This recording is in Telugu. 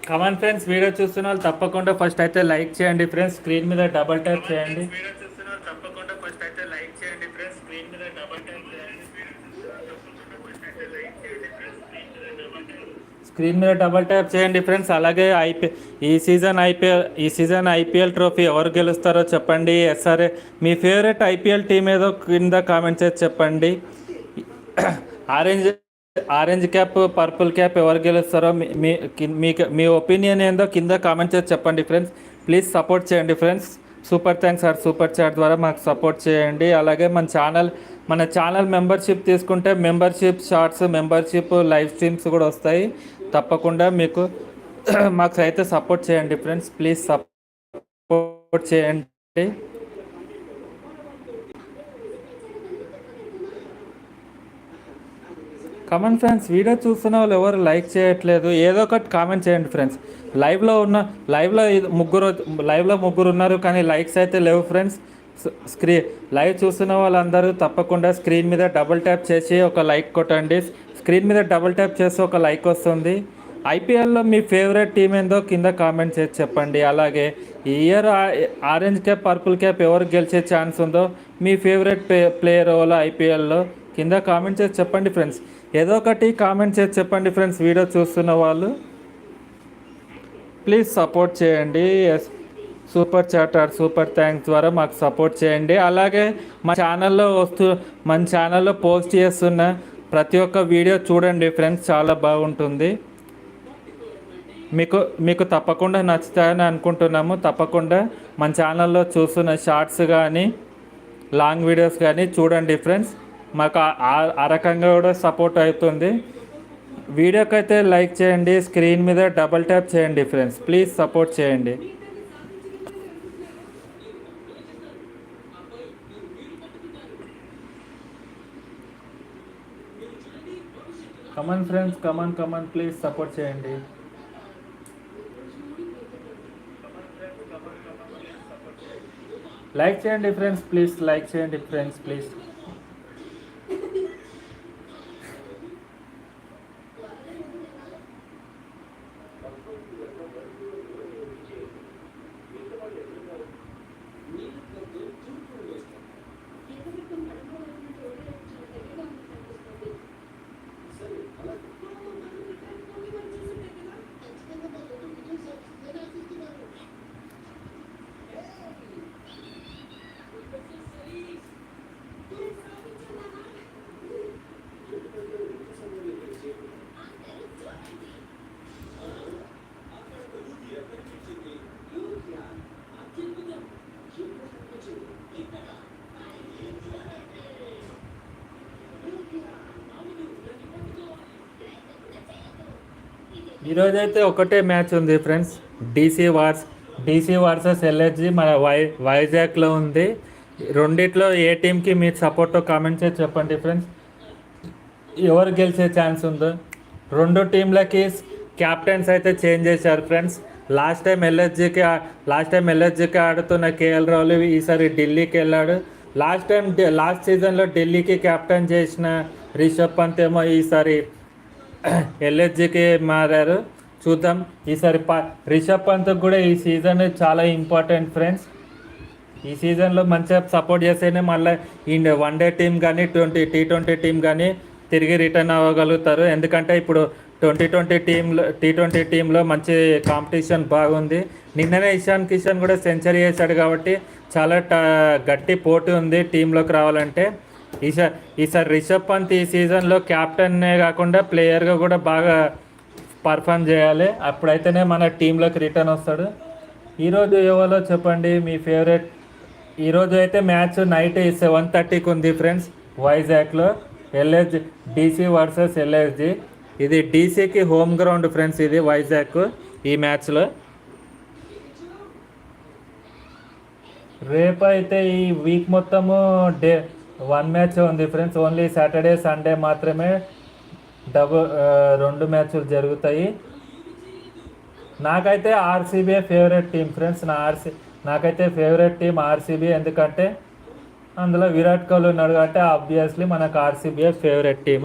కమాన్ ఫ్రెండ్స్, వీడియో చూస్తున్న వాళ్ళు తప్పకుండా ఫస్ట్ అయితే లైక్ చేయండి ఫ్రెండ్స్. స్క్రీన్ మీద డబల్ ట్యాప్ చేయండి. స్క్రీన్ మీద డబల్ ట్యాప్ చేయండి ఫ్రెండ్స్. అలాగే ఈ సీజన్ ఐపీఎల్ ట్రోఫీ ఎవరు గెలుస్తారో చెప్పండి. సరే, మీ ఫేవరెట్ ఐపీఎల్ టీం ఏదో కింద కామెంట్ చేసి చెప్పండి. Orange orange cap, purple cap ఎవరు గెలుస్తారో మీ ఒపీనియన్ ఏందో కింద కామెంట్ చేసి చెప్పండి ఫ్రెండ్స్. ప్లీజ్ సపోర్ట్ చేయండి friends. Super thanks sir, super chat ద్వారా మాకు సపోర్ట్ చేయండి. అలాగే మన ఛానల్ మెంబర్షిప్ తీసుకుంటే membership shorts, membership live streams కూడా వస్తాయి. తప్పకుండా మీకు మాకు అయితే సపోర్ట్ చేయండి ఫ్రెండ్స్. ప్లీజ్ సపోర్ట్ చేయండి. కమెంట్ ఫ్రెండ్స్, వీడియో చూస్తున్న వాళ్ళు ఎవరు లైక్ చేయట్లేదు, ఏదో ఒకటి కామెంట్ చేయండి ఫ్రెండ్స్. లైవ్లో ముగ్గురు ఉన్నారు కానీ లైక్స్ అయితే లేవు ఫ్రెండ్స్. లైవ్ చూస్తున్న వాళ్ళందరూ తప్పకుండా స్క్రీన్ మీద డబుల్ ట్యాప్ చేసి ఒక లైక్ కొట్టండి. స్క్రీన్ మీద డబుల్ ట్యాప్ చేసి ఒక లైక్ వస్తుంది. ఐపీఎల్లో మీ ఫేవరెట్ టీం ఏందో కింద కామెంట్ చేసి చెప్పండి. అలాగే ఈ year orange cap, purple cap ఎవరు గెలిచే ఛాన్స్ ఉందో, మీ ఫేవరెట్ ప్లేయర్ ఎవరో ఐపీఎల్లో కింద కామెంట్ చేసి చెప్పండి ఫ్రెండ్స్. ఏదో ఒకటి కామెంట్ చేసి చెప్పండి ఫ్రెండ్స్. వీడియో చూస్తున్న వాళ్ళు ప్లీజ్ సపోర్ట్ చేయండి. Super chat or super thanks ద్వారా మాకు సపోర్ట్ చేయండి. అలాగే మన ఛానల్లో పోస్ట్ చేస్తున్న ప్రతి ఒక్క వీడియో చూడండి ఫ్రెండ్స్, చాలా బాగుంటుంది. మీకు తప్పకుండా నచ్చుతాయని అనుకుంటున్నాము. తప్పకుండా మన ఛానల్లో చూస్తున్న షార్ట్స్ కానీ లాంగ్ వీడియోస్ కానీ చూడండి ఫ్రెండ్స్. మాకు ఆ రకంగా కూడా సపోర్ట్ అవుతుంది. వీడియోకి అయితే లైక్ చేయండి, స్క్రీన్ మీద డబల్ ట్యాప్ చేయండి ఫ్రెండ్స్. ప్లీజ్ సపోర్ట్ చేయండి. Come on friends, come on please support చేయండి. లైక్ చేయండి ఫ్రెండ్స్, ప్లీజ్ లైక్ చేయండి ఫ్రెండ్స్, ప్లీజ్. ఈరోజైతే ఒకటే మ్యాచ్ ఉంది ఫ్రెండ్స్, డీసీ వర్సెస్ ఎల్ఎస్జి మన వైజాగ్లో ఉంది. రెండిట్లో ఏ టీంకి మీరు సపోర్టో కామెంట్ చేసి చెప్పండి ఫ్రెండ్స్. ఎవరు గెలిచే ఛాన్స్ ఉందో. రెండు టీంలకి క్యాప్టెన్స్ అయితే చేంజ్ చేశారు ఫ్రెండ్స్. లాస్ట్ టైం ఎల్ఎస్జికి ఆడుతున్న కేఎల్ రాహుల్ ఈసారి ఢిల్లీకి వెళ్ళాడు. లాస్ట్ సీజన్లో ఢిల్లీకి క్యాప్టెన్ చేసిన రిషబ్ పంత్ ఏమో ఈసారి ఎల్ఎస్జికి మారారు. చూద్దాం ఈసారి రిషబ్ పంత్కి కూడా ఈ సీజన్ చాలా ఇంపార్టెంట్ ఫ్రెండ్స్. ఈ సీజన్లో మంచిగా సపోర్ట్ చేస్తేనే మళ్ళీ ఈ వన్డే టీం కానీ టీ20 టీం కానీ తిరిగి రిటర్న్ అవ్వగలుగుతారు. ఎందుకంటే ఇప్పుడు టీ20 టీంలో మంచి కాంపిటీషన్ బాగుంది. నిన్ననే ఇషాన్ కిషన్ కూడా సెంచరీ చేశాడు కాబట్టి చాలా గట్టి పోటీ ఉంది టీంలోకి రావాలంటే. ఈసారి రిషబ్ పంత్ ఈ సీజన్లో క్యాప్టెన్నే కాకుండా ప్లేయర్గా కూడా బాగా పర్ఫామ్ చేయాలి. అప్పుడైతేనే మన టీంలోకి రిటర్న్ వస్తాడు. ఈరోజు ఎవరో చెప్పండి మీ ఫేవరెట్. ఈరోజు అయితే మ్యాచ్ నైట్ 7:30కి ఉంది ఫ్రెండ్స్ వైజాగ్లో. DC versus LSG. ఇది డీసీకి హోమ్ గ్రౌండ్ ఫ్రెండ్స్, ఇది వైజాగ్. ఈ మ్యాచ్లో రేపు అయితే ఈ వీక్ మొత్తము వన్ మ్యాచ్ ఉంది ఫ్రెండ్స్. ఓన్లీ సాటర్డే సండే మాత్రమే రెండు మ్యాచ్లు జరుగుతాయి. నాకైతే ఆర్సీబీ ఫేవరెట్ టీం ఫ్రెండ్స్. నాకైతే ఫేవరెట్ టీం ఆర్సీబీ. ఎందుకంటే అందులో విరాట్ కోహ్లీ ఉన్నాడు కాబట్టి ఆబ్వియస్లీ మనకు ఆర్సీబీ ఫేవరెట్ టీం.